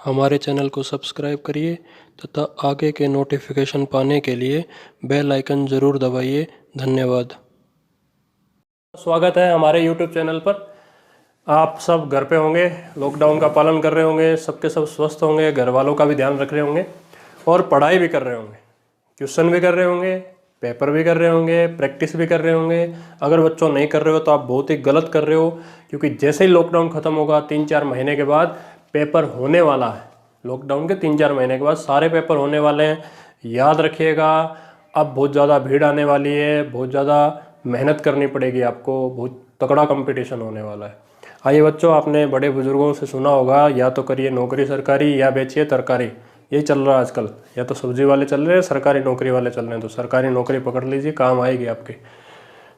हमारे चैनल को सब्सक्राइब करिए तथा आगे के नोटिफिकेशन पाने के लिए बेल आइकन ज़रूर दबाइए। धन्यवाद। स्वागत है हमारे YouTube चैनल पर। आप सब घर पे होंगे, लॉकडाउन का पालन कर रहे होंगे, सबके सब स्वस्थ होंगे, घर वालों का भी ध्यान रख रहे होंगे और पढ़ाई भी कर रहे होंगे, ट्यूशन भी कर रहे होंगे, पेपर भी कर रहे होंगे, प्रैक्टिस भी कर रहे होंगे। अगर बच्चों नहीं कर रहे हो तो आप बहुत ही गलत कर रहे हो, क्योंकि जैसे ही लॉकडाउन ख़त्म होगा 3-4 महीने के बाद पेपर होने वाला है। लॉकडाउन के 3-4 महीने के बाद सारे पेपर होने वाले हैं। याद रखिएगा, अब बहुत ज़्यादा भीड़ आने वाली है, बहुत ज़्यादा मेहनत करनी पड़ेगी आपको, बहुत तगड़ा कंपटीशन होने वाला है। आइए बच्चों, आपने बड़े बुजुर्गों से सुना होगा, या तो करिए नौकरी सरकारी या बेचिए तरकारी। यही चल रहा है आजकल, या तो सब्जी वाले चल रहे हैं, सरकारी नौकरी वाले चल रहे हैं। तो सरकारी नौकरी पकड़ लीजिए, काम आएगी आपके।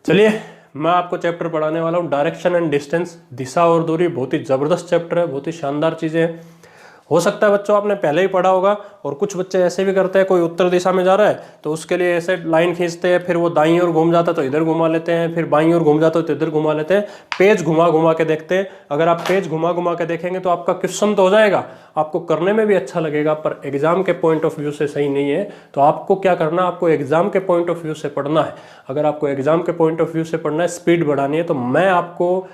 चलिए, मैं आपको चैप्टर पढ़ाने वाला हूँ डायरेक्शन एंड डिस्टेंस, दिशा और दूरी। बहुत ही ज़बरदस्त चैप्टर है, बहुत ही शानदार चीज़ें हैं। हो सकता है बच्चों आपने पहले ही पढ़ा होगा, और कुछ बच्चे ऐसे भी करते हैं, कोई उत्तर दिशा में जा रहा है तो उसके लिए ऐसे लाइन खींचते हैं, फिर वो दाईं ओर घूम जाता है तो इधर घुमा लेते हैं, फिर बाईं ओर घूम जाता है तो इधर घुमा लेते हैं। पेज घुमा घुमा के देखते हैं। अगर आप पेज घुमा घुमा के देखेंगे तो आपका क्वेश्चन तो हो जाएगा, आपको करने में भी अच्छा लगेगा, पर एग्जाम के पॉइंट ऑफ व्यू से सही नहीं है। तो आपको क्या करना है, आपको एग्जाम के पॉइंट ऑफ व्यू से पढ़ना है। अगर आपको एग्जाम के पॉइंट ऑफ व्यू से पढ़ना है, स्पीड बढ़ानी है, तो मैं आपको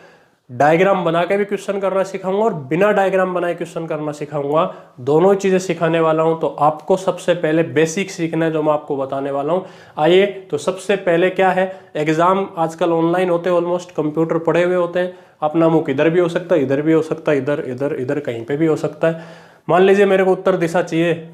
डायग्राम बना के भी क्वेश्चन करना सिखाऊंगा और बिना डायग्राम बनाए क्वेश्चन करना सिखाऊंगा। दोनों चीज़ें सिखाने वाला हूं। तो आपको सबसे पहले बेसिक सीखना है, जो मैं आपको बताने वाला हूं। आइए, तो सबसे पहले क्या है, एग्जाम आजकल ऑनलाइन होते हैं, ऑलमोस्ट कंप्यूटर पड़े हुए होते हैं। अपना मुख इधर भी हो सकता है, इधर भी हो सकता है, इधर इधर इधर कहीं पे भी हो सकता है। मान लीजिए मेरे को उत्तर दिशा चाहिए,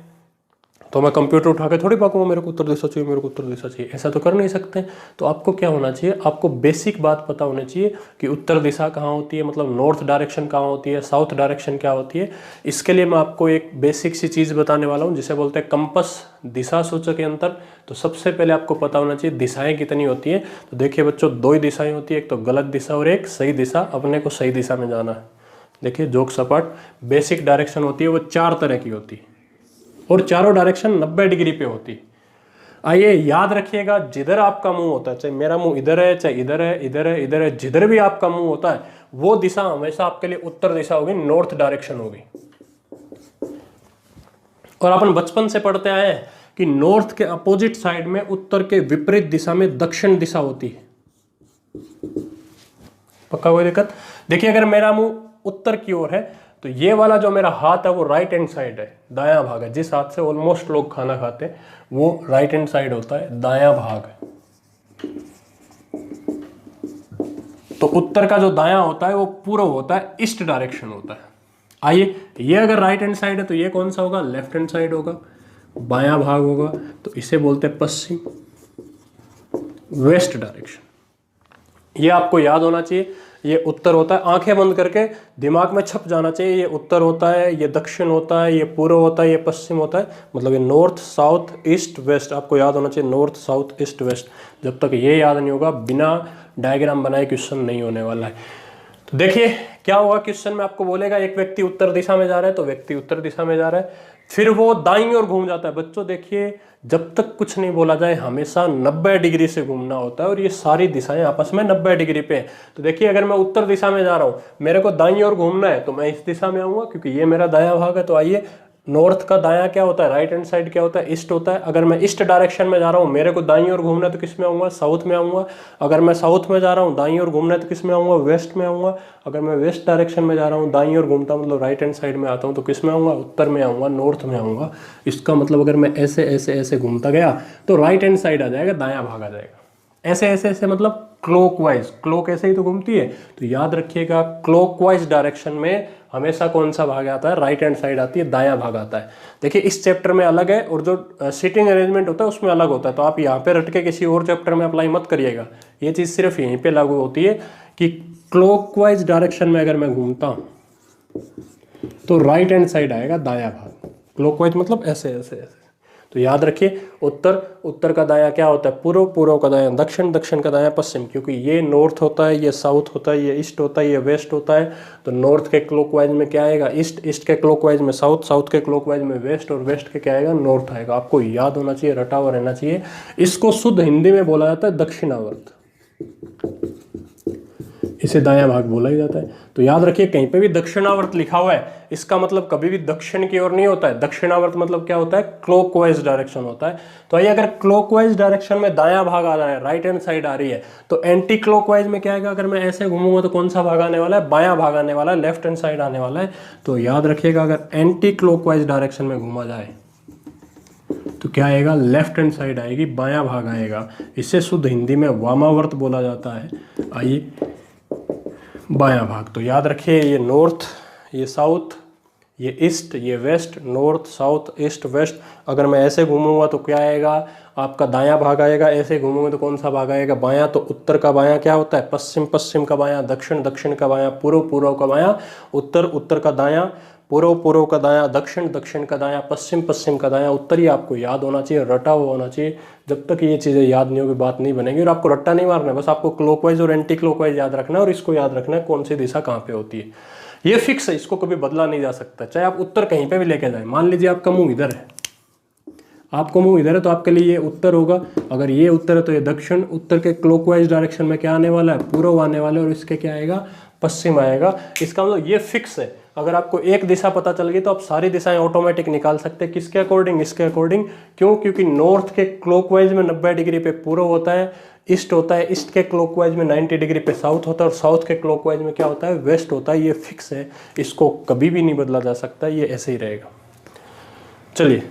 तो मैं कंप्यूटर उठा के थोड़ी पाऊंगा मेरे को उत्तर दिशा चाहिए, मेरे को उत्तर दिशा चाहिए, ऐसा तो कर नहीं सकते। तो आपको क्या होना चाहिए, आपको बेसिक बात पता होनी चाहिए कि उत्तर दिशा कहाँ होती है, मतलब नॉर्थ डायरेक्शन कहाँ होती है, साउथ डायरेक्शन क्या होती है। इसके लिए मैं आपको एक बेसिक सी चीज़ बताने वाला हूँ, जिसे बोलते हैं कंपस, दिशा सूचक यंत्र। तो सबसे पहले आपको पता होना चाहिए दिशाएं कितनी होती है। तो देखिए बच्चों, 2 ही दिशाएं होती है, एक तो गलत दिशा और एक सही दिशा। अपने को सही दिशा में जाना है। देखिए, जोक सपाट बेसिक डायरेक्शन होती है, वो 4 तरह की होती है और चारों डायरेक्शन 90 डिग्री पे होती है। आइए, याद रखिएगा, जिधर आपका मुंह होता है, चाहे मेरा मुंह इधर है, चाहे इधर है, इधर है, इधर है, जिधर भी आपका मुंह होता है वो दिशा हमेशा आपके लिए उत्तर दिशा होगी, नॉर्थ डायरेक्शन होगी। और अपन बचपन से पढ़ते आए हैं कि नॉर्थ के अपोजिट साइड में, उत्तर के विपरीत दिशा में दक्षिण दिशा होती है। पक्का कोई दिक्कत? देखिए, अगर मेरा मुंह उत्तर की ओर है तो ये वाला जो मेरा हाथ है वो राइट हैंड साइड है, दायां भाग है। जिस हाथ से ऑलमोस्ट लोग खाना खाते हैं वो राइट हैंड साइड होता है, दायां भाग है। तो उत्तर का जो दायां होता है वो पूर्व होता है, ईस्ट डायरेक्शन होता है। आइए, ये अगर राइट हैंड साइड है तो ये कौन सा होगा, लेफ्ट हैंड साइड होगा, बायां भाग होगा। तो इसे बोलते हैं पश्चिम, वेस्ट डायरेक्शन। ये आपको याद होना चाहिए। ये उत्तर होता है, आंखें बंद करके दिमाग में छप जाना चाहिए। ये उत्तर होता है, ये दक्षिण होता है, ये पूर्व होता है, ये पश्चिम होता है। मतलब ये नॉर्थ, साउथ, ईस्ट, वेस्ट आपको याद होना चाहिए। North, south, east, west. जब तक ये याद नहीं होगा, बिना डायग्राम बनाए क्वेश्चन नहीं होने वाला है। तो देखिए क्या होगा, क्वेश्चन में आपको बोलेगा एक व्यक्ति उत्तर दिशा में जा रहा है, तो व्यक्ति उत्तर दिशा में जा रहा है, फिर वो दाईं ओर घूम जाता है। बच्चों देखिए, जब तक कुछ नहीं बोला जाए हमेशा 90 डिग्री से घूमना होता है, और ये सारी दिशाएं आपस में 90 डिग्री पे हैं। तो देखिए, अगर मैं उत्तर दिशा में जा रहा हूँ, मेरे को दाईं ओर घूमना है, तो मैं इस दिशा में आऊंगा, क्योंकि ये मेरा दायां भाग है। तो आइए, नॉर्थ का दायां क्या होता है, राइट हैंड साइड क्या होता है, ईस्ट होता है। अगर मैं ईस्ट डायरेक्शन में जा रहा हूँ, मेरे को दाईं ओर घूमना है, तो किस में आऊंगा, साउथ में आऊंगा। अगर मैं साउथ में जा रहा हूँ, दाईं ओर घूमना है, तो किस में आऊंगा, वेस्ट में आऊंगा। अगर मैं वेस्ट डायरेक्शन में जा रहा हूँ, दाईं ओर घूमता हूँ, मतलब राइट हैंड साइड में आता हूँ, तो किस में आऊंगा, उत्तर में आऊंगा, नॉर्थ में आऊंगा। इसका मतलब अगर मैं ऐसे ऐसे ऐसे घूमता गया तो राइट हैंड साइड आ जाएगा, दायां भाग आ जाएगा। ऐसे ऐसे ऐसे मतलब क्लॉकवाइज, क्लॉक ऐसे ही तो घूमती है। तो याद रखिएगा, क्लॉकवाइज डायरेक्शन में हमेशा कौन सा भाग आता है, राइट हैंड साइड आती है, दायां भाग आता है। देखिए, इस चैप्टर में अलग है, और जो सीटिंग अरेंजमेंट होता है उसमें अलग होता है। तो आप यहाँ पे रट के किसी और चैप्टर में अप्लाई मत करिएगा। ये चीज़ सिर्फ यहीं पे लागू होती है कि क्लॉकवाइज डायरेक्शन में अगर मैं घूमता हूँ तो राइट हैंड साइड आएगा, दायां भाग। क्लॉकवाइज मतलब ऐसे ऐसे ऐसे। तो याद रखिए, उत्तर, उत्तर का दायां क्या होता है, पूर्व, पूर्व का दायां दक्षिण, दक्षिण का दायां पश्चिम। क्योंकि ये नॉर्थ होता है, ये साउथ होता है, ये ईस्ट होता है, ये वेस्ट होता है। तो नॉर्थ के क्लॉकवाइज में क्या आएगा, ईस्ट, ईस्ट के क्लॉकवाइज में साउथ, साउथ के क्लॉकवाइज में वेस्ट, और वेस्ट के क्या आएगा, नॉर्थ आएगा। आपको याद होना चाहिए, रटा हुआ रहना चाहिए। इसको शुद्ध हिंदी में बोला जाता है दक्षिणावर्त। इसे दायां भाग बोला ही जाता है। तो याद रखिए कहीं पे भी दक्षिणावर्त लिखा हुआ है, इसका मतलब कभी भी दक्षिण की ओर नहीं होता है। दक्षिणावर्त मतलब क्या होता है? क्लॉकवाइज डायरेक्शन होता है। तो आइए, अगर क्लॉकवाइज डायरेक्शन में दायां भाग आ रहा है, राइट हैंड साइड आ रही है, तो एंटी क्लॉकवाइज में क्या आएगा? अगर मैं ऐसे घूमूंगा तो कौन सा भाग आने वाला है? बायां भाग आने वाला है, लेफ्ट हैंड साइड आने वाला है। तो याद रखिएगा अगर एंटी क्लॉकवाइज डायरेक्शन में घूमा जाए तो क्या आएगा? लेफ्ट हैंड साइड आएगी, बायां भाग आएगा। इसे शुद्ध हिंदी में वामावर्त बोला जाता है। आइए, बायां भाग। तो याद रखिए ये नॉर्थ, ये साउथ, ये ईस्ट, ये west, north south east west. अगर मैं ऐसे घूमूंगा तो क्या आएगा? आपका दायां भाग आएगा। ऐसे घूमूंगा तो कौन सा भाग आएगा? बायां। तो उत्तर का बायां क्या होता है? पश्चिम, पश्चिम का बायां दक्षिण, दक्षिण का बायां पूर्व, पूर्व का बायां उत्तर, उत्तर का दायां पूर्व, पूर्व का दायां दक्षिण, दक्षिण का दायां पश्चिम, पश्चिम का दायां उत्तर। ये आपको याद होना चाहिए, रटा हुआ होना चाहिए। जब तक ये चीज़ें याद नहीं होगी बात नहीं बनेगी। और आपको रट्टा नहीं मारना है, बस आपको क्लॉकवाइज और एंटी क्लॉकवाइज याद रखना है और इसको याद रखना है कौन सी दिशा कहाँ पे होती है। ये फिक्स है, इसको कभी बदला नहीं जा सकता, चाहे आप उत्तर कहीं पे भी लेके जाए। मान लीजिए आपका मुंह इधर है, आपको मुंह इधर है तो आपके लिए ये उत्तर होगा। अगर ये उत्तर है तो ये दक्षिण। उत्तर के क्लॉकवाइज डायरेक्शन में क्या आने वाला है? पूर्व आने वाला है। और इसके क्या आएगा? पश्चिम आएगा। इसका मतलब ये फिक्स है। अगर आपको एक दिशा पता चल गई तो आप सारी दिशाएं ऑटोमेटिक निकाल सकते हैं। किसके अकॉर्डिंग? इसके अकॉर्डिंग। क्यों? क्योंकि नॉर्थ के क्लॉकवाइज में 90 डिग्री पे पूर्व होता है, ईस्ट होता है। ईस्ट के क्लॉकवाइज में 90 डिग्री पे साउथ होता है और साउथ के क्लॉकवाइज में क्या होता है? वेस्ट होता है। ये फिक्स है, इसको कभी भी नहीं बदला जा सकता, ये ऐसे ही रहेगा। चलिए,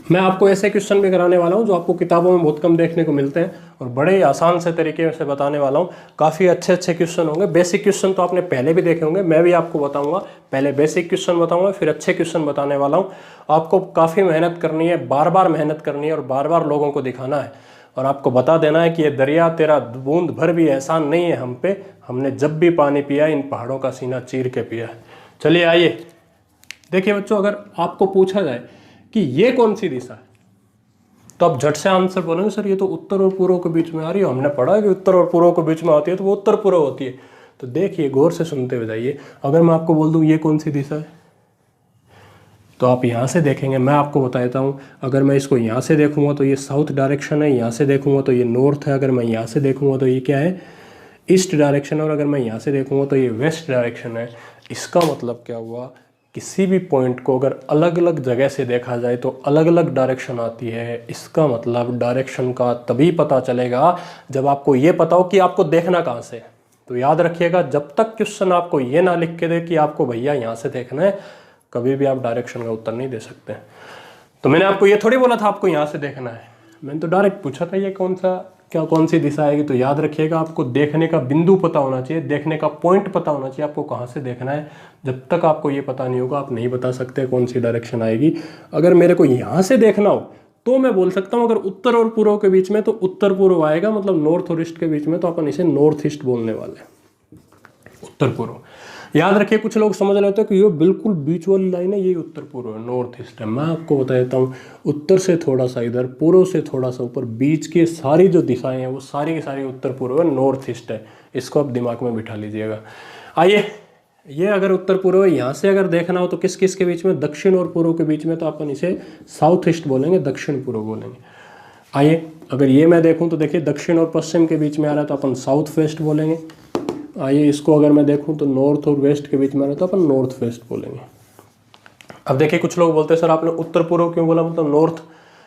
मैं आपको ऐसे क्वेश्चन भी कराने वाला हूँ जो आपको किताबों में बहुत कम देखने को मिलते हैं और बड़े ही आसान से तरीके से बताने वाला हूँ। काफ़ी अच्छे अच्छे क्वेश्चन होंगे। बेसिक क्वेश्चन तो आपने पहले भी देखे होंगे, मैं भी आपको बताऊंगा। पहले बेसिक क्वेश्चन बताऊंगा, फिर अच्छे क्वेश्चन बताने वाला हूँ। आपको काफ़ी मेहनत करनी है, बार बार मेहनत करनी है और बार बार लोगों को दिखाना है और आपको बता देना है कि ये दरिया तेरा बूंद भर भी एहसान नहीं है हम पे, हमने जब भी पानी पिया इन पहाड़ों का सीना चीर के पिया है। चलिए आइए देखिए बच्चों, अगर आपको पूछा जाए कि ये कौन सी दिशा है तो आप झट से आंसर बोलेंगे सर ये तो उत्तर और पूर्व के बीच में आ रही है, हमने पढ़ा है कि उत्तर और पूर्व के बीच में आती है तो वो उत्तर पूर्व होती है। तो देखिए गौर से सुनते हुए जाइए, अगर मैं आपको बोल दूं ये कौन सी दिशा है तो आप यहाँ से देखेंगे। मैं आपको बता देता हूँ, अगर मैं इसको यहाँ से देखूंगा तो ये साउथ डायरेक्शन है, यहाँ से देखूंगा तो ये नॉर्थ है, अगर मैं यहाँ से देखूंगा तो ये क्या है? ईस्ट डायरेक्शन है, और अगर मैं यहाँ से देखूंगा तो ये वेस्ट डायरेक्शन है। इसका मतलब क्या हुआ? किसी भी पॉइंट को अगर अलग अलग जगह से देखा जाए तो अलग अलग डायरेक्शन आती है। इसका मतलब डायरेक्शन का तभी पता चलेगा जब आपको ये पता हो कि आपको देखना कहाँ से। तो याद रखिएगा, जब तक क्वेश्चन आपको ये ना लिख के दे कि आपको भैया यहाँ से देखना है, कभी भी आप डायरेक्शन का उत्तर नहीं दे सकते। तो मैंने आपको ये थोड़ी बोला था आपको यहाँ से देखना है, मैंने तो डायरेक्ट पूछा था ये कौन सी दिशा आएगी। तो याद रखिएगा, आपको देखने का बिंदु पता होना चाहिए, देखने का पॉइंट पता होना चाहिए, आपको कहाँ से देखना है। जब तक आपको ये पता नहीं होगा आप नहीं बता सकते कौन सी डायरेक्शन आएगी। अगर मेरे को यहाँ से देखना हो तो मैं बोल सकता हूँ, अगर उत्तर और पूर्व के बीच में तो उत्तर पूर्व आएगा, मतलब नॉर्थ और ईस्ट के बीच में तो अपन इसे नॉर्थ ईस्ट बोलने वाले हैं, उत्तर पूर्व। याद रखिए, कुछ लोग समझ रहे होते हैं कि ये बिल्कुल बीच वाली लाइन है, ये उत्तर पूर्व है, नॉर्थ ईस्ट है। मैं आपको बता देता हूँ, उत्तर से थोड़ा सा इधर, पूर्व से थोड़ा सा ऊपर, बीच की सारी जो दिशाएं हैं वो सारी की सारी उत्तर पूर्व है, नॉर्थ ईस्ट है। इसको आप दिमाग में बिठा लीजिएगा। आइए, ये अगर उत्तर पूर्व है, यहाँ से अगर देखना हो तो किस किस के बीच में? दक्षिण और पूर्व के बीच में, तो अपन इसे साउथ ईस्ट बोलेंगे, दक्षिण पूर्व बोलेंगे। आइए, अगर ये मैं देखूँ तो देखिए दक्षिण और पश्चिम के बीच में आ रहा है तो अपन साउथ वेस्ट बोलेंगे। आइए, इसको अगर मैं देखूं तो नॉर्थ और वेस्ट के बीच में रहता है तो अपन नॉर्थ वेस्ट बोलेंगे। अब देखिए, कुछ लोग बोलते हैं सर आपने उत्तर पूर्व क्यों बोला, मतलब नॉर्थ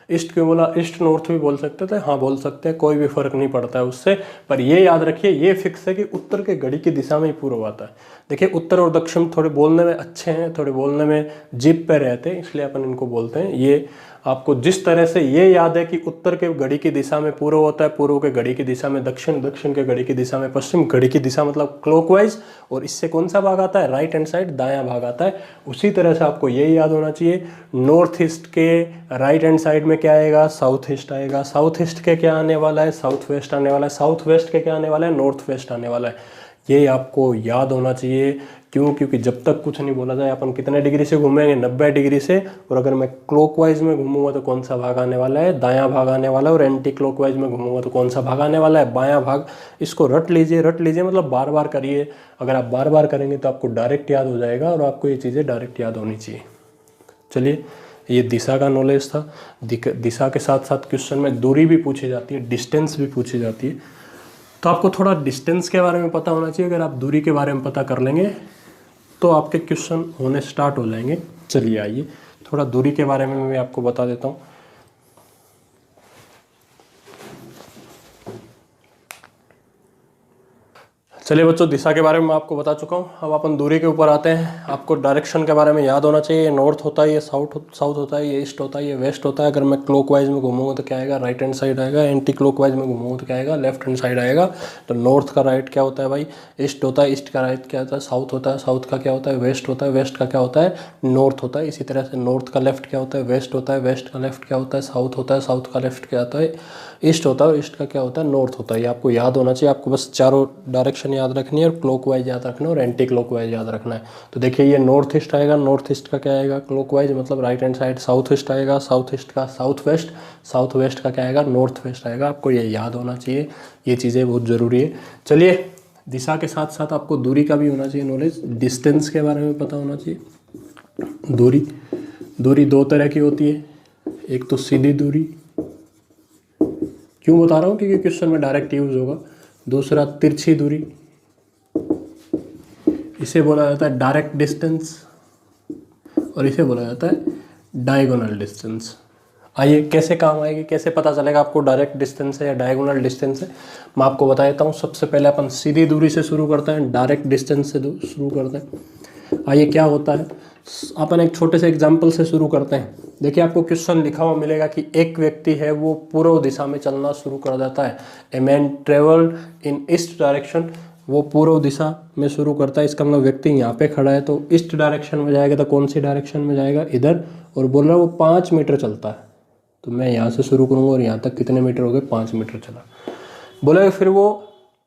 ईस्ट क्यों बोला? ईस्ट नॉर्थ भी बोल सकते थे, हाँ बोल सकते हैं, कोई भी फर्क नहीं पड़ता है उससे। पर ये याद रखिए, ये फिक्स है कि उत्तर के घड़ी की दिशा में ही पूर्व आता है। देखिए, उत्तर और दक्षिण थोड़े बोलने में अच्छे हैं, थोड़े बोलने में जिप पे रहते हैं, इसलिए अपन इनको बोलते हैं। ये आपको जिस तरह से ये याद है कि उत्तर के घड़ी की दिशा में पूर्व होता है, पूर्व के घड़ी की दिशा में दक्षिण, दक्षिण के घड़ी की दिशा में पश्चिम, घड़ी की दिशा मतलब क्लॉकवाइज, और इससे कौन सा भाग आता है? राइट हैंड साइड, दायां भाग आता है। उसी तरह से आपको यही याद होना चाहिए, नॉर्थ ईस्ट के राइट हैंड साइड में क्या आएगा? साउथ ईस्ट आएगा। साउथ ईस्ट के क्या आने वाला है? साउथ वेस्ट आने वाला है। साउथ वेस्ट के क्या आने वाला है? नॉर्थ वेस्ट आने वाला है। ये आपको याद होना चाहिए। क्यों? क्योंकि जब तक कुछ नहीं बोला जाए अपन कितने डिग्री से घूमेंगे? 90 डिग्री से। और अगर मैं क्लॉकवाइज में घूमूंगा तो कौन सा भाग आने वाला है? दायां भाग आने वाला है। और एंटी क्लॉकवाइज में घूमूंगा तो कौन सा भाग आने वाला है? बायां भाग। इसको रट लीजिए, रट लीजिए मतलब बार बार करिए। अगर आप बार बार करेंगे तो आपको डायरेक्ट याद हो जाएगा और आपको ये चीज़ें डायरेक्ट याद होनी चाहिए। चलिए, ये दिशा का नॉलेज था। दिशा के साथ साथ क्वेश्चन में दूरी भी पूछी जाती है, डिस्टेंस भी पूछी जाती है। तो आपको थोड़ा डिस्टेंस के बारे में पता होना चाहिए। अगर आप दूरी के बारे में पता कर लेंगे तो आपके क्वेश्चन होने स्टार्ट हो जाएंगे। चलिए आइए थोड़ा दूरी के बारे में मैं आपको बता देता हूँ। चलिए बच्चों, दिशा के बारे में मैं आपको बता चुका हूँ। अब अपन दूरी के ऊपर आते हैं। आपको डायरेक्शन के बारे में याद होना चाहिए। ये नॉर्थ होता है, ये साउथ होता है, ये ईस्ट होता है, ये वेस्ट होता है। अगर मैं क्लॉकवाइज में घूमूंगा तो क्या आएगा, राइट हैंड साइड आएगा। एंटी क्लॉकवाइज में घूमूंगा तो क्या आएगा, लेफ्ट हैंड साइड आएगा। तो नॉर्थ का राइट क्या होता है भाई, ईस्ट होता है। ईस्ट का राइट क्या होता है, साउथ होता है। साउथ का क्या होता है, वेस्ट होता है। वेस्ट का क्या होता है, नॉर्थ होता है। इसी तरह से नॉर्थ का लेफ्ट क्या होता है, वेस्ट होता है। वेस्ट का लेफ्ट क्या होता है, साउथ होता है। साउथ का लेफ्ट क्या होता है, ईस्ट होता है। और ईस्ट का क्या होता है, नॉर्थ होता है। ये आपको याद होना चाहिए। आपको बस चारों डायरेक्शन याद रखनी है और क्लॉकवाइज याद रखना है और एंटी क्लॉकवाइज याद रखना है। तो देखिए ये नॉर्थ ईस्ट आएगा। नॉर्थ ईस्ट का क्या आएगा, क्लॉकवाइज मतलब right hand side. South east आएगा। साउथ ईस्ट का साउथ वेस्ट। साउथ वेस्ट का क्या आएगा, नॉर्थ वेस्ट आएगा। आपको ये याद होना चाहिए। ये चीज़ें बहुत ज़रूरी है। चलिए, दिशा के साथ साथ आपको दूरी का भी होना चाहिए नॉलेज। डिस्टेंस के बारे में पता होना चाहिए। दूरी दो तरह की होती है। एक तो सीधी दूरी, क्यों बता रहा हूँ, क्योंकि क्वेश्चन में डायरेक्ट यूज होगा। दूसरा तिरछी दूरी, इसे बोला जाता है डायरेक्ट डिस्टेंस। और इसे बोला जाता है डायगोनल डिस्टेंस। आइए कैसे काम आएगी, कैसे पता चलेगा आपको डायरेक्ट डिस्टेंस है या डायगोनल डिस्टेंस है, मैं आपको बता देता हूँ। सबसे पहले अपन सीधी दूरी से शुरू करते हैं, डायरेक्ट डिस्टेंस से शुरू करते हैं। आइए क्या होता है, अपन एक छोटे से एग्जाम्पल से शुरू करते हैं। देखिए आपको क्वेश्चन लिखा हुआ मिलेगा कि एक व्यक्ति है वो पूर्व दिशा में चलना शुरू कर देता है। A man travelled in east direction. वो पूर्व दिशा में शुरू करता है। इसका मतलब व्यक्ति यहाँ पे खड़ा है तो ईस्ट डायरेक्शन में जाएगा। तो कौन सी डायरेक्शन में जाएगा, इधर। और बोल रहा है वो 5 मीटर चलता है। तो मैं यहाँ से शुरू करूँगा और यहाँ तक कितने मीटर हो गए, 5 मीटर चला। बोलेगा फिर वो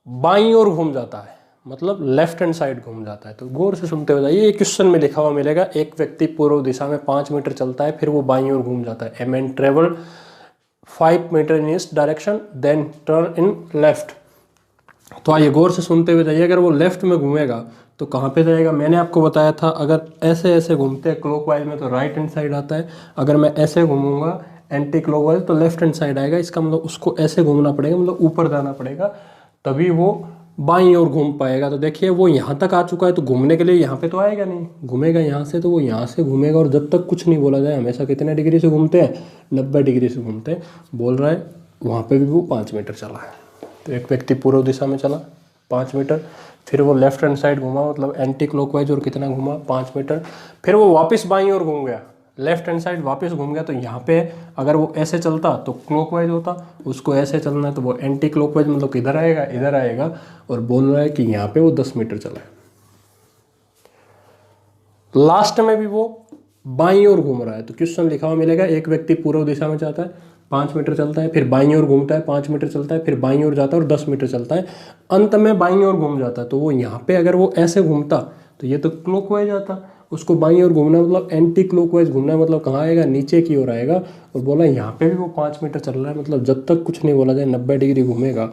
बाईं ओर घूम जाता है, मतलब लेफ्ट हैंड साइड घूम जाता है। तो गौर से सुनते हो जाइए। ये क्वेश्चन में लिखा हुआ मिलेगा, एक व्यक्ति पूर्व दिशा में 5 मीटर चलता है, फिर वो बाईं ओर घूम जाता है। A man travelled 5 metre in east direction then turn in left. तो आइए गौर से सुनते हुए जाइए। अगर वो लेफ्ट में घूमेगा तो कहाँ पे जाएगा, मैंने आपको बताया था अगर ऐसे ऐसे घूमते हैं क्लॉकवाइज में तो राइट हैंड साइड आता है। अगर मैं ऐसे घूमूंगा एंटी क्लॉकवाइज तो लेफ्ट हैंड साइड आएगा। इसका मतलब उसको ऐसे घूमना पड़ेगा, मतलब ऊपर जाना पड़ेगा, तभी वो बाईं ओर घूम पाएगा। तो देखिए वो यहाँ तक आ चुका है तो घूमने के लिए यहाँ पे तो आएगा नहीं, घूमेगा यहाँ से, तो वो यहाँ से घूमेगा। और जब तक कुछ नहीं बोला जाए, हमेशा कितने डिग्री से घूमते हैं, 90 डिग्री से घूमते हैं। बोल रहा है वहाँ पे भी वो 5 मीटर चला है। तो एक व्यक्ति पूर्व दिशा में चला 5 मीटर, फिर वो लेफ्ट हैंड साइड घूमा, मतलब एंटी क्लॉकवाइज, और कितना घूमा, 5 मीटर। फिर वो वापस बाईं ओर घूम गया, लेफ्ट हैंड साइड वापस घूम गया। तो यहाँ पे अगर वो ऐसे चलता तो क्लॉकवाइज होता, उसको ऐसे चलना है तो वो एंटी क्लॉकवाइज, मतलब किधर आएगा, इधर आएगा। और बोल रहा है कि यहाँ पे वो 10 मीटर चला है। लास्ट में भी वो बाईं ओर घूम रहा है। तो क्वेश्चन लिखा हुआ मिलेगा, एक व्यक्ति पूर्व दिशा में जाता है, 5 मीटर चलता है, फिर बाईं ओर घूमता है, 5 मीटर चलता है, फिर बाईं ओर जाता है और 10 मीटर चलता है, अंत में बाईं ओर घूम जाता है। तो वो यहाँ पे अगर वो ऐसे घूमता तो ये तो क्लॉकवाइज आता, उसको बाईं ओर घूमना मतलब एंटी क्लॉकवाइज घूमना, मतलब कहाँ आएगा, नीचे की ओर आएगा। और बोला यहाँ पे भी वो 5 मीटर चल रहा है, मतलब जब तक कुछ नहीं बोला जाए 90 डिग्री घूमेगा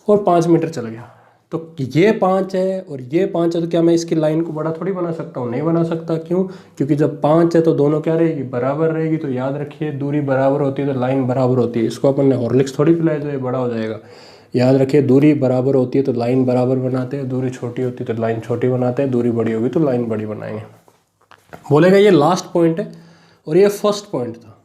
और 5 मीटर चल गया। तो ये 5 है और ये 5 है, तो क्या मैं इसकी लाइन को बड़ा थोड़ी बना सकता हूँ, नहीं बना सकता। क्यों, क्योंकि जब 5 है तो दोनों क्या रहेगी, बराबर रहेगी। तो याद रखिए दूरी बराबर होती है तो लाइन बराबर होती है। इसको अपन ने हॉर्लिक्स थोड़ी पिलाया तो ये बड़ा हो जाएगा। याद रखिए दूरी बराबर होती है तो लाइन बराबर बनाते हैं, दूरी छोटी होती है तो लाइन छोटी बनाते हैं, दूरी बड़ी होगी तो लाइन बड़ी बनाएंगे। बोलेगा ये लास्ट पॉइंट है और ये फर्स्ट पॉइंट था,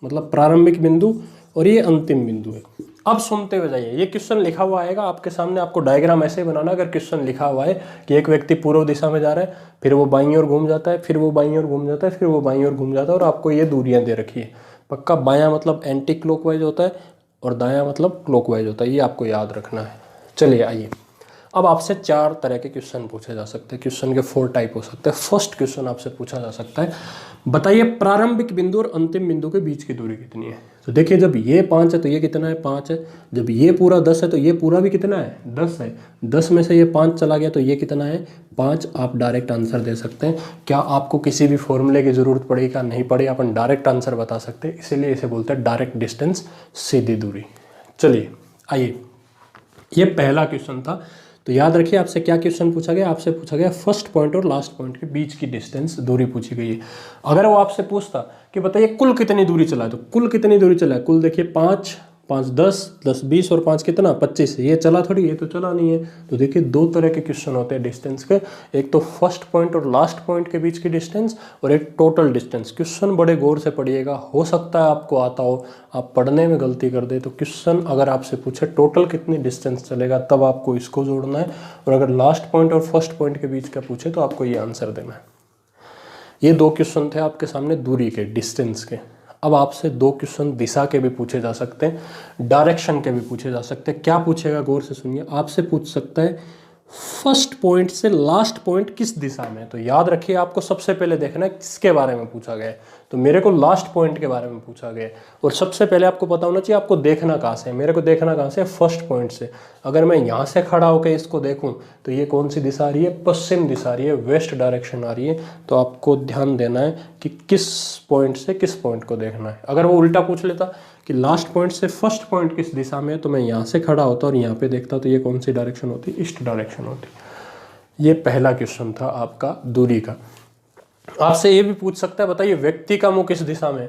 मतलब प्रारंभिक बिंदु, और ये अंतिम बिंदु है। अब सुनते हुए जाइए। ये क्वेश्चन लिखा हुआ आएगा आपके सामने, आपको डायग्राम ऐसे ही बनाना। अगर क्वेश्चन लिखा हुआ है कि एक व्यक्ति पूर्व दिशा में जा रहा है, फिर वो बाईं ओर घूम जाता है, फिर वो बाईं ओर घूम जाता है, फिर वो बाईं ओर घूम जाता है, और आपको ये दूरियां दे रखी है। पक्का बायां मतलब एंटी क्लॉकवाइज होता है और दायां मतलब क्लॉकवाइज होता है, ये आपको याद रखना है। चलिए आइए, अब आपसे 4 तरह के क्वेश्चन पूछे जा सकते हैं। क्वेश्चन के 4 टाइप हो सकते हैं। फर्स्ट क्वेश्चन आपसे पूछा जा सकता है, बताइए प्रारंभिक बिंदु और अंतिम बिंदु के बीच की दूरी कितनी है। तो देखिए जब ये 5 है तो ये कितना है, 5 है। जब ये पूरा 10 है तो ये पूरा भी कितना है, 10 है। 10 में से ये 5 चला गया तो ये कितना है, 5। आप डायरेक्ट आंसर दे सकते हैं। क्या आपको किसी भी फॉर्मूले की जरूरत पड़ेगी क्या, नहीं पड़ेगी, अपन डायरेक्ट आंसर बता सकते हैं। इसीलिए इसे बोलते हैं डायरेक्ट डिस्टेंस, सीधी दूरी। चलिए आइए, ये पहला क्वेश्चन था। तो याद रखिए आपसे क्या क्वेश्चन पूछा गया, आपसे पूछा गया फर्स्ट पॉइंट और लास्ट पॉइंट के बीच की डिस्टेंस, दूरी पूछी गई है। अगर वो आपसे पूछता कि बताइए कुल कितनी दूरी चला है, तो कुल कितनी दूरी चला है, कुल देखिए 5 5 10, 10 20 और 5 कितना 25। ये चला थोड़ी, ये तो चला नहीं है। तो देखिए दो तरह के क्वेश्चन होते हैं डिस्टेंस के, एक तो फर्स्ट पॉइंट और लास्ट पॉइंट के बीच की डिस्टेंस, और एक टोटल डिस्टेंस। क्वेश्चन बड़े गौर से पढ़िएगा, हो सकता है आपको आता हो, आप पढ़ने में गलती कर दे। तो क्वेश्चन अगर आपसे पूछे टोटल कितनी डिस्टेंस चलेगा, तब आपको इसको जोड़ना है, और अगर लास्ट पॉइंट और फर्स्ट पॉइंट के बीच का पूछे तो आपको ये आंसर देना है। ये दो क्वेश्चन थे आपके सामने दूरी के, डिस्टेंस के। अब आपसे दो क्वेश्चन दिशा के भी पूछे जा सकते हैं, डायरेक्शन के भी पूछे जा सकते हैं। क्या पूछेगा गौर से सुनिए, आपसे पूछ सकता है फर्स्ट पॉइंट से लास्ट पॉइंट किस दिशा में। तो याद रखिए आपको सबसे पहले देखना है किसके बारे में पूछा गया है। तो मेरे को लास्ट पॉइंट के बारे में पूछा गया है, और सबसे पहले आपको पता होना चाहिए आपको देखना कहाँ से है। मेरे को देखना कहाँ से है, फर्स्ट पॉइंट से। अगर मैं यहाँ से खड़ा होकर इसको देखूँ तो ये कौन सी दिशा आ रही है, पश्चिम दिशा आ रही है, वेस्ट डायरेक्शन आ रही है। तो आपको ध्यान देना है कि किस पॉइंट से किस पॉइंट को देखना है। अगर वो उल्टा पूछ लेता कि लास्ट पॉइंट से फर्स्ट पॉइंट किस दिशा में है, तो मैं यहाँ से खड़ा होता और यहाँ पे देखता, तो ये कौन सी डायरेक्शन होती, ईस्ट डायरेक्शन होती। ये पहला क्वेश्चन था आपका दूरी का। आपसे ये भी पूछ सकता है बताइए व्यक्ति का मुंह किस दिशा में,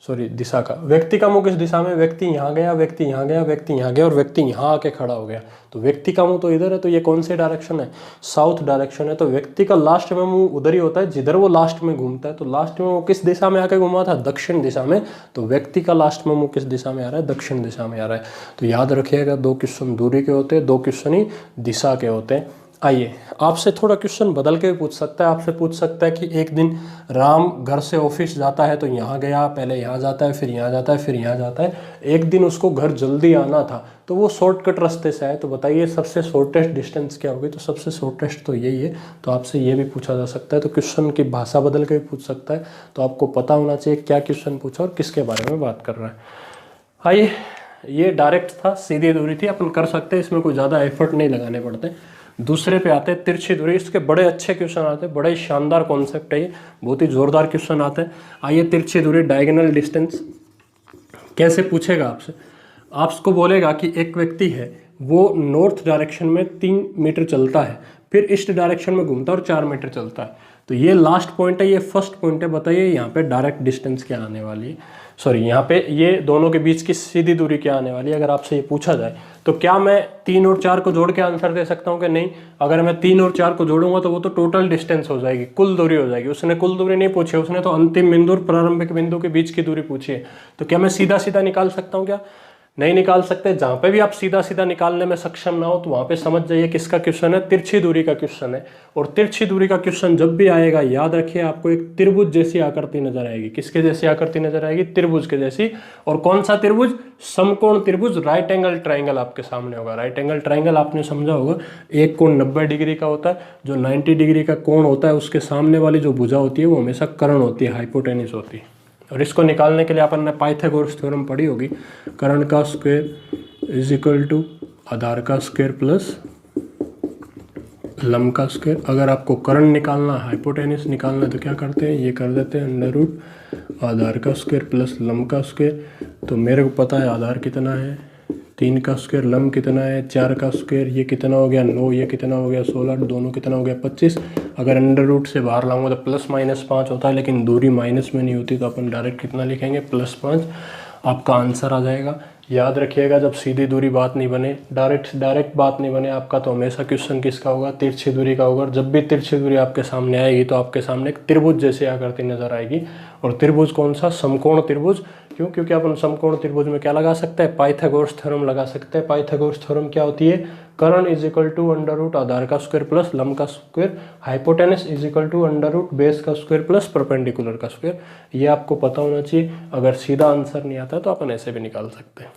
सॉरी दिशा का, व्यक्ति का मुंह किस दिशा में। व्यक्ति यहाँ गया, व्यक्ति यहाँ गया, व्यक्ति यहाँ गया, और व्यक्ति यहाँ आके खड़ा हो गया। तो व्यक्ति का मुंह तो इधर है, तो ये कौन सी डायरेक्शन है, साउथ डायरेक्शन है। तो व्यक्ति का लास्ट में मुंह उधर ही होता है जिधर वो लास्ट में घूमता है। तो लास्ट में वो किस दिशा में आके घूमा था, दक्षिण दिशा में। तो व्यक्ति का लास्ट में मुंह किस दिशा में आ रहा है, दक्षिण दिशा में आ रहा है। तो याद रखिएगा दो क्वेश्चन दूरी के होते हैं, दो क्वेश्चन ही दिशा के होते हैं। आइए आपसे थोड़ा क्वेश्चन बदल के भी पूछ सकता है। आपसे पूछ सकता है कि एक दिन राम घर से ऑफिस जाता है, तो यहाँ गया, पहले यहाँ जाता है, फिर यहाँ जाता है, फिर यहाँ जाता है। एक दिन उसको घर जल्दी आना था, तो वो शॉर्टकट रास्ते से आए। तो बताइए सबसे शॉर्टेस्ट डिस्टेंस क्या होगी। तो सबसे शॉर्टेस्ट तो यही है। तो आपसे ये भी पूछा जा सकता है। तो क्वेश्चन की भाषा बदल के भी पूछ सकता है। तो आपको पता होना चाहिए क्या क्वेश्चन पूछा और किसके बारे में बात कर रहा है। आइए, ये डायरेक्ट था, सीधी दूरी थी, अपन कर सकते हैं, इसमें कोई ज़्यादा एफर्ट नहीं लगाने पड़ते। दूसरे पे आते हैं तिरछी दूरी। इसके बड़े अच्छे क्वेश्चन आते हैं, बड़ा ही शानदार कॉन्सेप्ट है ये, बहुत ही जोरदार क्वेश्चन आते हैं। आइए तिरछी दूरी, डायगोनल डिस्टेंस कैसे पूछेगा आपसे। आपको बोलेगा कि एक व्यक्ति है, वो नॉर्थ डायरेक्शन में 3 मीटर चलता है, फिर ईस्ट डायरेक्शन में घूमता है और 4 मीटर चलता है। तो ये लास्ट पॉइंट है, ये फर्स्ट पॉइंट है। बताइए यहाँ पे डायरेक्ट डिस्टेंस क्या आने वाली है, सॉरी यहाँ पे ये दोनों के बीच की सीधी दूरी क्या आने वाली है। अगर आपसे ये पूछा जाए तो क्या मैं 3 और 4 को जोड़ के आंसर दे सकता हूँ कि नहीं। अगर मैं 3 और 4 को जोड़ूंगा तो वो तो टोटल डिस्टेंस हो जाएगी, कुल दूरी हो जाएगी। उसने कुल दूरी नहीं पूछी, उसने तो अंतिम बिंदु और प्रारंभिक बिंदु के बीच की दूरी पूछी है। तो क्या मैं सीधा सीधा निकाल सकता हूँ, क्या नहीं निकाल सकते। जहाँ पे भी आप सीधा सीधा निकालने में सक्षम ना हो तो वहाँ पे समझ जाइए किसका क्वेश्चन है, तिरछी दूरी का क्वेश्चन है। और तिरछी दूरी का क्वेश्चन जब भी आएगा याद रखिए आपको एक त्रिभुज जैसी आकृति नजर आएगी। किसके जैसी आकृति नजर आएगी, त्रिभुज के जैसी। और कौन सा त्रिभुज, समकोण त्रिभुज, राइट एंगल ट्राइंगल आपके सामने होगा। राइट एंगल ट्राइंगल आपने समझा होगा, एक कोण 90 डिग्री का होता है, जो 90 डिग्री का कोण होता है उसके सामने वाली जो भुजा होती है वो हमेशा कर्ण होती है, हाइपोटेनिस होती है। और इसको निकालने के लिए अपन ने पाइथागोरस थ्योरम पढ़ी होगी, कर्ण का स्क्वायर इज इक्वल टू आधार का स्क्वायर प्लस लंब का स्क्वायर। अगर आपको कर्ण निकालना, हाइपोटेनिस निकालना है तो क्या करते हैं, ये कर देते हैं अंडर रूट आधार का स्क्वायर प्लस लंब का स्क्वायर। तो मेरे को पता है आधार कितना है 3 का स्क्वायर, लंब कितना है 4 का स्क्वायर, ये कितना हो गया 9, ये कितना हो गया 16, दोनों कितना हो गया 25। अगर अंडर रूट से बाहर लाऊंगा तो प्लस माइनस 5 होता है, लेकिन दूरी माइनस में नहीं होती, तो अपन डायरेक्ट कितना लिखेंगे +5। आपका आंसर आ जाएगा। याद रखिएगा जब सीधी दूरी बात नहीं बने, डायरेक्ट बात नहीं बने आपका, तो हमेशा क्वेश्चन किसका होगा, तिरछी दूरी का होगा। जब भी तिरछी दूरी आपके सामने आएगी तो आपके सामने एक त्रिभुज जैसी आकृति नजर आएगी। और त्रिभुज कौन सा, समकोण त्रिभुज। क्यों, क्योंकि अपन समकोण त्रिभुज में क्या लगा सकते हैं, पाइथागोरस थ्योरम लगा सकते हैं। पाइथागोरस थ्योरम क्या होती है, कर्ण is equal to under root आधार का स्क्वायर प्लस लंब का square, hypotenuse is equal to under root base का स्क्वायर प्लस परपेंडिकुलर का स्क्वायर। ये आपको पता होना चाहिए। अगर सीधा आंसर नहीं आता तो अपन ऐसे भी निकाल सकते हैं,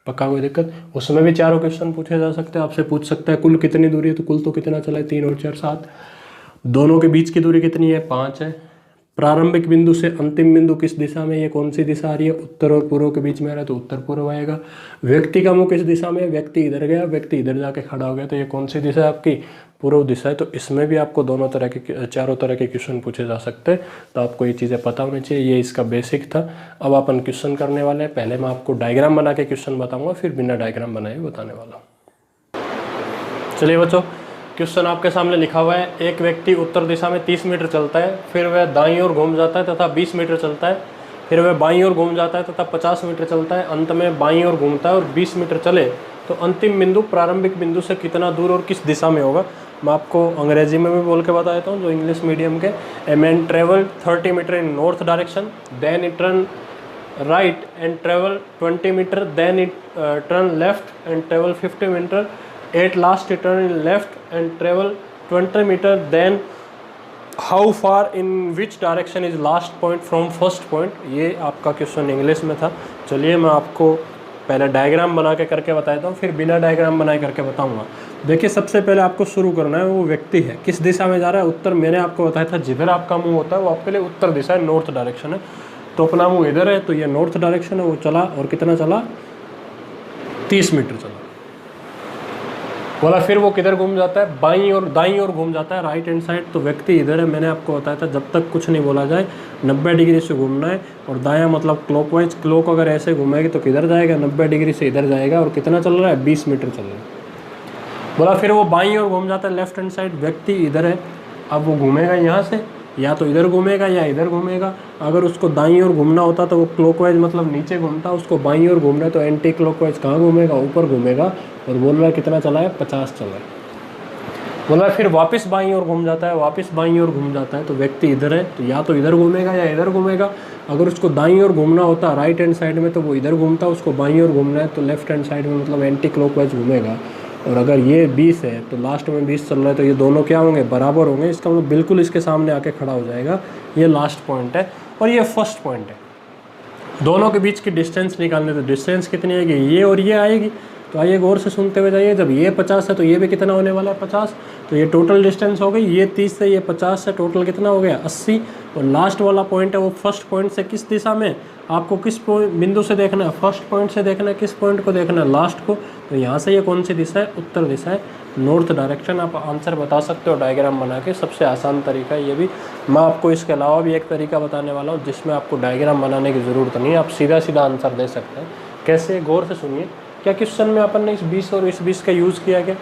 पक्का कोई दिक्कत। उसमें भी चारों क्वेश्चन पूछे जा सकते हैं। आपसे पूछ सकता है कुल कितनी दूरी है, तो कुल तो कितना चला है 3 और 4 7। दोनों के बीच की दूरी कितनी है 5 है। प्रारंभिक बिंदु से अंतिम बिंदु किस दिशा में, ये कौन सी दिशा आ रही है, उत्तर और पूर्व के बीच में आ रहा है तो उत्तर पूर्व आएगा। व्यक्ति का मुंह किस दिशा में, व्यक्ति इधर गया, व्यक्ति इधर जाके खड़ा हो गया, तो ये कौन सी दिशा है आपकी, पूर्व दिशा है। तो इसमें भी आपको दोनों तरह के, चारों तरह के क्वेश्चन पूछे जा सकते हैं। तो आपको ये चीज़ें पता होनी चाहिए। ये इसका बेसिक था। अब अपन क्वेश्चन करने वाले हैं। पहले मैं आपको डायग्राम बना के क्वेश्चन बताऊंगा, फिर बिना डायग्राम बनाए बताने वाला हूँ। चलिए बच्चों, क्वेश्चन आपके सामने लिखा हुआ है। एक व्यक्ति उत्तर दिशा में 30 मीटर चलता है, फिर वह दाईं ओर घूम जाता है तथा 20 मीटर चलता है, फिर वह बाईं ओर घूम जाता है तथा 50 मीटर चलता है, अंत में बाईं ओर घूमता है और 20 मीटर चले तो अंतिम बिंदु प्रारंभिक बिंदु से कितना दूर और किस दिशा में होगा। मैं आपको अंग्रेजी में भी बोल के बता देता हूँ जो इंग्लिश मीडियम के। A man travel 30 metre in north direction, then it turn right and travel 20 metre, then it turn left and travel 50 metre, at last it turn in left and travel 20 metre, then how far in which direction is last point from first point. ये आपका question English में था। चलिए मैं आपको पहले diagram बना के करके बताता हूँ, फिर बिना डायग्राम बनाए करके बताऊंगा। देखिए सबसे पहले आपको शुरू करना है, वो व्यक्ति है किस दिशा में जा रहा है, उत्तर। मैंने आपको बताया था जिधर आपका मुंह होता है वो आपके लिए उत्तर दिशा है, नॉर्थ डायरेक्शन है। तो अपना मुंह इधर है तो ये नॉर्थ डायरेक्शन है। वो चला और कितना चला, 30 मीटर चला। बोला फिर वो किधर घूम जाता है, बाईं और दाईं ओर घूम जाता है, राइट हैंड साइड। तो व्यक्ति इधर है। मैंने आपको बताया था जब तक कुछ नहीं बोला जाए 90 डिग्री से घूमना है, और दायां मतलब क्लॉकवाइज। क्लॉक अगर ऐसे घूमेगी तो किधर जाएगा, 90 डिग्री से इधर जाएगा। और कितना चल रहा है, 20 मीटर चल रहा है। बोला फिर वो बाईं ओर घूम जाता है, लेफ्ट हैंड साइड। व्यक्ति इधर है, अब वो घूमेगा यहाँ से, या तो इधर घूमेगा या इधर घूमेगा। अगर उसको दाईं ओर घूमना होता तो वो क्लॉकवाइज मतलब नीचे घूमता, उसको बाईं ओर घूमना है तो एंटी क्लॉकवाइज कहाँ घूमेगा, ऊपर घूमेगा। और बोल रहा है कितना चला है, 50 चला है। बोला फिर वापस बाईं ओर घूम जाता है, वापस बाईं ओर घूम जाता है। तो व्यक्ति इधर है तो या तो इधर घूमेगा या इधर घूमेगा। अगर उसको दाईं ओर घूमना होता राइट हैंड साइड में तो वो इधर घूमता, उसको बाईं ओर घूमना है तो लेफ्ट हैंड साइड में मतलब एंटी क्लॉकवाइज घूमेगा। और अगर ये 20 है तो लास्ट में 20 चल रहा है तो ये दोनों क्या होंगे, बराबर होंगे। इसका मतलब बिल्कुल इसके सामने आके खड़ा हो जाएगा। ये लास्ट पॉइंट है और ये फर्स्ट पॉइंट है। दोनों के बीच की डिस्टेंस निकालने, तो डिस्टेंस कितनी आएगी, ये और ये आएगी। तो आइए गौर से सुनते हुए जाइए। जब ये 50 है तो ये भी कितना होने वाला है, 50। तो ये टोटल डिस्टेंस हो गई, ये 30 से ये 50 से टोटल कितना हो गया, 80। और लास्ट वाला पॉइंट है वो फर्स्ट पॉइंट से किस दिशा में, आपको किस बिंदु से देखना है, फर्स्ट पॉइंट से देखना है, किस पॉइंट को देखना है, लास्ट को। तो यहाँ से ये कौन सी दिशा है, उत्तर दिशा है, नॉर्थ डायरेक्शन। आप आंसर बता सकते हो डायग्राम बना के, सबसे आसान तरीका है ये भी। मैं आपको इसके अलावा भी एक तरीका बताने वाला हूँ जिसमें आपको डायग्राम बनाने की ज़रूरत नहीं है, आप सीधा सीधा आंसर दे सकते हैं। कैसे, गौर से सुनिए। क्या क्वेश्चन में अपन ने इस 20 और इस 20 का यूज़ किया, क्या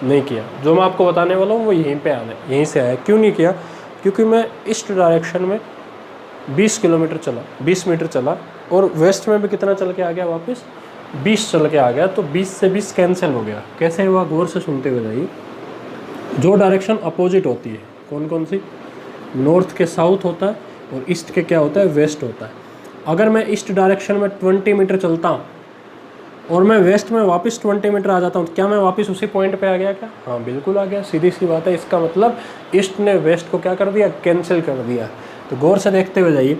नहीं किया। जो मैं आपको बताने वाला हूँ वो यहीं पे आना है, यहीं से आया। क्यों नहीं किया, क्योंकि मैं ईस्ट डायरेक्शन में 20 किलोमीटर चला, 20 मीटर चला, और वेस्ट में भी कितना चल के आ गया, वापस 20 चल के आ गया। तो 20 से 20 कैंसिल हो गया। कैसे हुआ, गौर से सुनते हुए जाइए। जो डायरेक्शन अपोजिट होती है, कौन कौन सी, नॉर्थ के साउथ होता है और ईस्ट के क्या होता है, वेस्ट होता है। अगर मैं ईस्ट डायरेक्शन में 20 मीटर चलता हूँ और मैं वेस्ट में वापस 20 मीटर आ जाता हूँ, तो क्या मैं वापस उसी पॉइंट पे आ गया, क्या, हाँ बिल्कुल आ गया। सीधी सी बात है। इसका मतलब ईस्ट ने वेस्ट को क्या कर दिया, कैंसिल कर दिया। तो गौर से देखते हुए जाइए।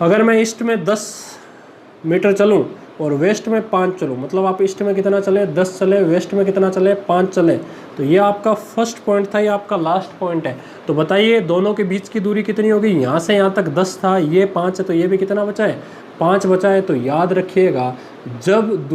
अगर मैं ईस्ट में 10 मीटर चलूँ और वेस्ट में 5 चलूँ, मतलब आप ईस्ट में कितना चले, 10 चले, वेस्ट में कितना चले, 5 चले, तो ये आपका फर्स्ट पॉइंट था, ये आपका लास्ट पॉइंट है। तो बताइए दोनों के बीच की दूरी कितनी होगी, यहाँ से यहाँ तक 10 था, ये 5 है, तो ये भी कितना बचा है, 5 बचा है। तो याद रखिएगा, जब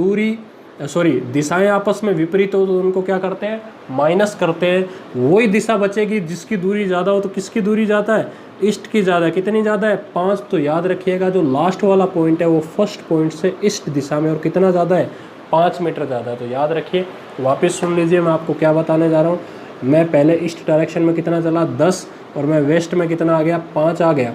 दिशाएं आपस में विपरीत हो तो उनको क्या करते हैं, माइनस करते हैं। वही दिशा बचेगी जिसकी दूरी ज़्यादा हो। तो किसकी दूरी ज़्यादा है, ईस्ट की ज़्यादा है। कितनी ज़्यादा है, 5। तो याद रखिएगा जो लास्ट वाला पॉइंट है वो फर्स्ट पॉइंट से ईस्ट दिशा में और कितना ज़्यादा है, 5 मीटर ज़्यादा है। तो याद रखिए, वापस सुन लीजिए मैं आपको क्या बताने जा रहा हूँ। मैं पहले ईस्ट डायरेक्शन में कितना चला, 10, और मैं वेस्ट में कितना आ गया, 5 आ गया।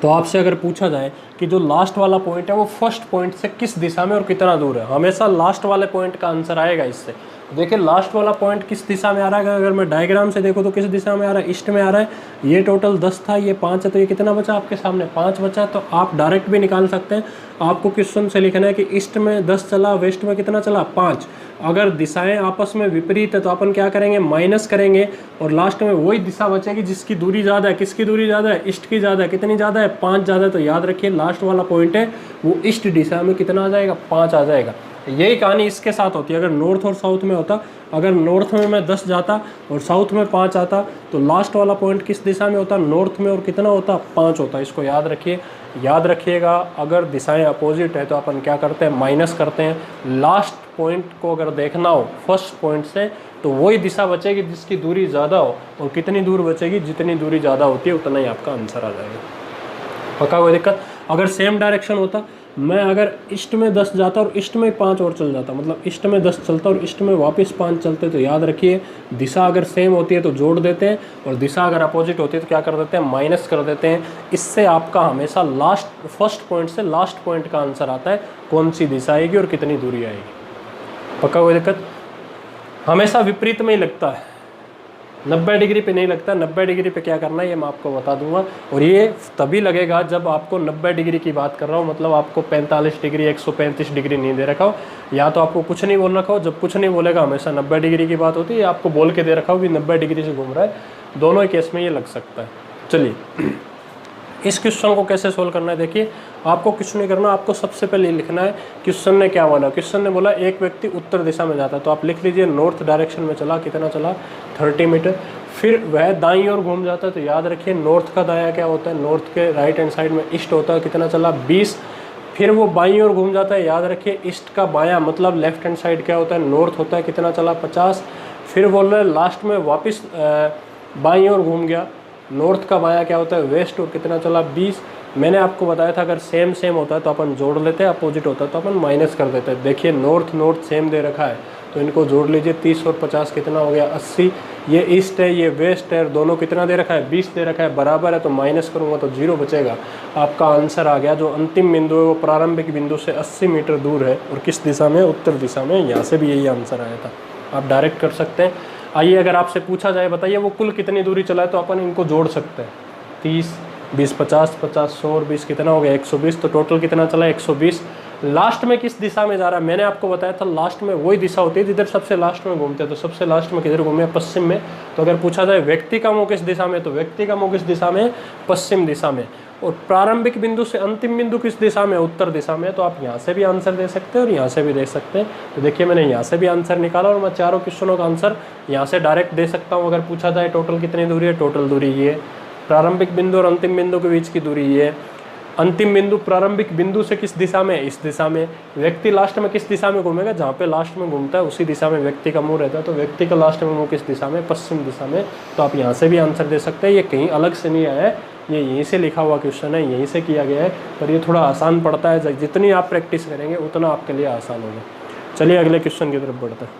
तो आपसे अगर पूछा जाए कि जो लास्ट वाला पॉइंट है वो फर्स्ट पॉइंट से किस दिशा में और कितना दूर है, हमेशा लास्ट वाले पॉइंट का आंसर आएगा इससे। देखिए लास्ट वाला पॉइंट किस दिशा में आ रहा है, अगर मैं डायग्राम से देखो तो किस दिशा में आ रहा है, ईस्ट में आ रहा है। ये टोटल 10 था, ये 5 है, तो ये कितना बचा आपके सामने, 5 बचा। तो आप डायरेक्ट भी निकाल सकते हैं। आपको क्वेश्चन से लिखना है कि ईस्ट में 10 चला, वेस्ट में कितना चला, 5। अगर दिशाएं आपस में विपरीत है तो अपन क्या करेंगे, माइनस करेंगे, और लास्ट में वही दिशा बचेगी जिसकी दूरी ज़्यादा है। किसकी दूरी ज़्यादा है, ईस्ट की ज़्यादा है। कितनी ज़्यादा है, 5 ज़्यादा है। तो याद रखिए लास्ट वाला पॉइंट है वो ईस्ट दिशा में कितना आ जाएगा, 5 आ जाएगा। यही कहानी इसके साथ होती है। अगर नॉर्थ और साउथ में होता, अगर नॉर्थ में मैं 10 जाता और साउथ में 5 आता, तो लास्ट वाला पॉइंट किस दिशा में होता, नॉर्थ में, और कितना होता, 5 होता। इसको याद रखिए, याद रखिएगा। अगर दिशाएं अपोजिट है तो अपन क्या करते हैं, माइनस करते हैं। लास्ट पॉइंट को अगर देखना हो फर्स्ट पॉइंट से, तो वही दिशा बचेगी जिसकी दूरी ज़्यादा हो, और कितनी दूर बचेगी, जितनी दूरी ज़्यादा होती है उतना ही आपका आंसर आ जाएगा। पक्का, कोई दिक्कत। अगर सेम डायरेक्शन होता, मैं अगर ईस्ट में 10 जाता और ईस्ट में 5 और चल जाता, मतलब ईस्ट में 10 चलता और ईस्ट में वापस 5 चलते, तो याद रखिए दिशा अगर सेम होती है तो जोड़ देते हैं, और दिशा अगर अपोजिट होती है तो क्या कर देते हैं, माइनस कर देते हैं। इससे आपका हमेशा फर्स्ट पॉइंट से लास्ट पॉइंट का आंसर आता है, कौन सी दिशा आएगी और कितनी दूरी आएगी। पक्का कोई दिक्कत? हमेशा विपरीत में ही लगता है, 90 डिग्री पे नहीं लगता। 90 डिग्री पे क्या करना है ये मैं आपको बता दूंगा, और ये तभी लगेगा जब आपको 90 डिग्री की बात कर रहा हूँ, मतलब आपको 45 डिग्री 135 डिग्री नहीं दे रखा हो, या तो आपको कुछ नहीं बोल रखा हो। जब कुछ नहीं बोलेगा हमेशा 90 डिग्री की बात होती है, या आपको बोल के दे रखा हो कि 90 डिग्री से घूम रहा है, दोनों ही केस में ये लग सकता है। चलिए इस क्वेश्चन को कैसे सोल्व करना है, देखिए आपको कुछ नहीं करना, आपको सबसे पहले लिखना है क्वेश्चन ने क्या बोला। क्वेश्चन ने बोला एक व्यक्ति उत्तर दिशा में जाता है, तो आप लिख लीजिए नॉर्थ डायरेक्शन में चला, कितना चला 30 मीटर। फिर वह दाईं ओर घूम जाता है, तो याद रखिए नॉर्थ का दायां क्या होता है, नॉर्थ के राइट हैंड साइड में ईस्ट होता है, कितना चला 20। फिर वो बाईं ओर घूम जाता है, याद रखिए ईस्ट का बायां मतलब लेफ्ट हैंड साइड क्या होता है, नॉर्थ होता है, कितना चला 50। फिर बोल रहे लास्ट में वापस बाईं ओर घूम गया, नॉर्थ का बायां क्या होता है, वेस्ट, और कितना चला 20। मैंने आपको बताया था अगर सेम सेम होता है तो अपन जोड़ लेते हैं, अपोजिट होता है तो अपन माइनस कर देते हैं। देखिए नॉर्थ सेम दे रखा है तो इनको जोड़ लीजिए, 30 और 50 कितना हो गया 80। ये ईस्ट है ये वेस्ट है, दोनों कितना दे रखा है 20 दे रखा है, बराबर है, तो माइनस करूँगा तो 0 बचेगा। आपका आंसर आ गया। जो अंतिम बिंदु है वो प्रारंभिक बिंदु से 80 मीटर दूर है, और किस दिशा में, उत्तर दिशा में। यहाँ से भी यही आंसर आया था, आप डायरेक्ट कर सकते हैं। आइए अगर आपसे पूछा जाए बताइए वो कुल कितनी दूरी चला है, तो अपन इनको जोड़ सकते हैं, 30 20 50 50 100 और 20 कितना हो गया 120, तो टोटल कितना चला 120। लास्ट में किस दिशा में जा रहा है, मैंने आपको बताया था लास्ट में वही दिशा होती है जिधर सबसे लास्ट में घूमते हैं, तो सबसे लास्ट में किधर घूमे, पश्चिम में। तो अगर पूछा जाए व्यक्ति का मुँह किस दिशा में, तो व्यक्ति का मुँह किस दिशा में, पश्चिम दिशा में। और प्रारंभिक बिंदु से अंतिम बिंदु किस दिशा में, उत्तर दिशा में। तो आप यहाँ से भी आंसर दे सकते हैं और यहाँ से भी दे सकते हैं। तो देखिए मैंने यहाँ से भी आंसर निकाला, और मैं चारों क्वेश्चनों का आंसर यहाँ से डायरेक्ट दे सकता हूँ। अगर पूछा जाए टोटल कितनी दूरी है, टोटल दूरी ये, प्रारंभिक बिंदु और अंतिम बिंदु के बीच की दूरी ये, अंतिम बिंदु प्रारंभिक बिंदु से किस दिशा में, इस दिशा में। व्यक्ति लास्ट में किस दिशा में घूमेगा, जहाँ पे लास्ट में घूमता है उसी दिशा में व्यक्ति का मुंह रहता है, तो व्यक्ति का लास्ट में मुंह किस दिशा में, पश्चिम दिशा में। तो आप यहाँ से भी आंसर दे सकते हैं, ये कहीं अलग से नहीं आया है, ये यहीं से लिखा हुआ क्वेश्चन है, यहीं से किया गया है, पर ये थोड़ा आसान पड़ता है। जितनी आप प्रैक्टिस करेंगे उतना आपके लिए आसान होगा। चलिए अगले क्वेश्चन की तरफ बढ़ते हैं,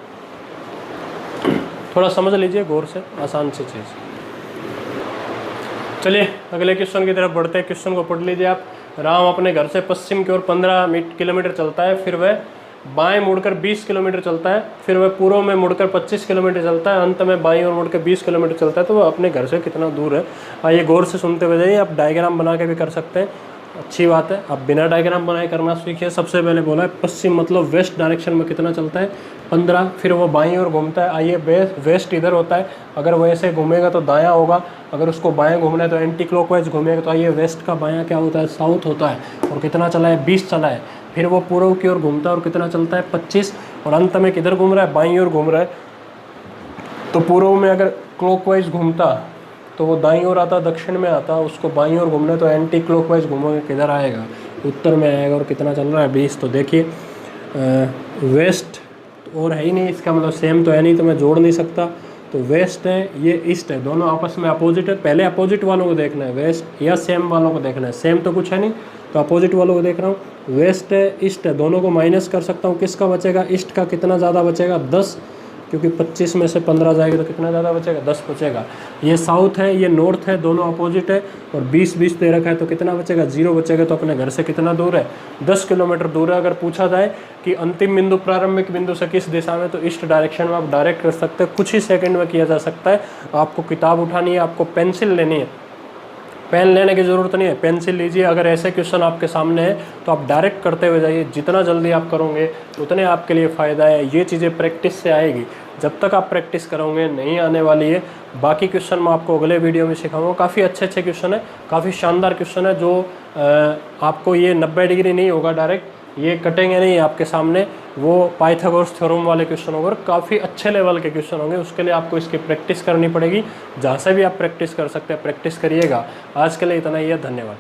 थोड़ा समझ लीजिए गौर से, आसान सी चीज़। चलिए अगले क्वेश्चन की तरफ बढ़ते हैं। क्वेश्चन को पढ़ लीजिए आप। राम अपने घर से पश्चिम की ओर 15 किलोमीटर चलता है, फिर वह बाएं मुड़कर 20 किलोमीटर चलता है, फिर वह पूर्व में मुड़कर 25 किलोमीटर चलता है, अंत में बाईं ओर मुड़कर 20 किलोमीटर चलता है। तो वह अपने घर से कितना दूर है। आइए गौर से सुनते हुए जाइए। आप डायग्राम बना के भी कर सकते हैं, अच्छी बात है। आप बिना डायग्राम बनाए करना सीखिए। सबसे पहले बोला है पश्चिम मतलब वेस्ट डायरेक्शन में कितना चलता है 15, फिर वो बाईं ओर घूमता है। आइए वेस्ट इधर होता है, अगर वो ऐसे घूमेगा तो दायां होगा, अगर उसको बाएं घूमना है तो एंटी क्लॉकवाइज घूमेगा। तो आइए वेस्ट का बायां क्या होता है, साउथ होता है, और कितना चला है 20 चला है। फिर वो पूर्व की ओर घूमता है और कितना चलता है 25, और अंत में किधर घूम रहा है, बाईं ओर घूम रहा है। तो पूर्व में अगर क्लॉकवाइज घूमता तो वो दाईं ओर आता, दक्षिण में आता, उसको बाईं ओर घूमना है तो एंटी क्लॉकवाइज घूमोगे किधर आएगा, उत्तर में आएगा। और कितना चल रहा है 20। तो देखिए वेस्ट और है ही नहीं, इसका मतलब सेम तो है नहीं, तो मैं जोड़ नहीं सकता। तो वेस्ट है, ये ईस्ट है, दोनों आपस में अपोजिट है। पहले अपोजिट वालों को देखना है, वेस्ट या सेम वालों को देखना है। सेम तो कुछ है नहीं, तो अपोजिट वालों को देख रहा हूँ। वेस्ट है, ईस्ट है, दोनों को माइनस कर सकता हूँ। किसका बचेगा, ईस्ट का कितना ज़्यादा बचेगा 10, क्योंकि 25 में से 15 जाएगा तो कितना ज़्यादा बचेगा 10 बचेगा। ये साउथ है, ये नॉर्थ है, दोनों अपोजिट है, और 20 दे रखा है तो कितना बचेगा 0 बचेगा। तो अपने घर से कितना दूर है 10 किलोमीटर दूर है। अगर पूछा जाए कि अंतिम बिंदु प्रारंभिक बिंदु से किस दिशा में, तो ईस्ट डायरेक्शन में आप डायरेक्ट कर सकते हैं, कुछ ही सेकंड में किया जा सकता है। आपको किताब उठानी है, आपको पेंसिल लेनी है, पेन लेने की ज़रूरत नहीं है, पेंसिल लीजिए। अगर ऐसे क्वेश्चन आपके सामने है तो आप डायरेक्ट करते हुए जाइए। जितना जल्दी आप करोगे उतने आपके लिए फ़ायदा है। ये चीज़ें प्रैक्टिस से आएगी, जब तक आप प्रैक्टिस करोगे नहीं आने वाली है। बाकी क्वेश्चन मैं आपको अगले वीडियो में सिखाऊंगा। काफ़ी अच्छे क्वेश्चन है, काफ़ी शानदार क्वेश्चन है, जो आपको ये 90 डिग्री नहीं होगा डायरेक्ट, ये कटेंगे नहीं आपके सामने, वो पाइथागोरस थ्योरम वाले क्वेश्चन होंगे, काफ़ी अच्छे लेवल के क्वेश्चन होंगे। उसके लिए आपको इसकी प्रैक्टिस करनी पड़ेगी। जहाँ से भी आप प्रैक्टिस कर सकते हैं प्रैक्टिस करिएगा। आज के लिए इतना ही है, धन्यवाद।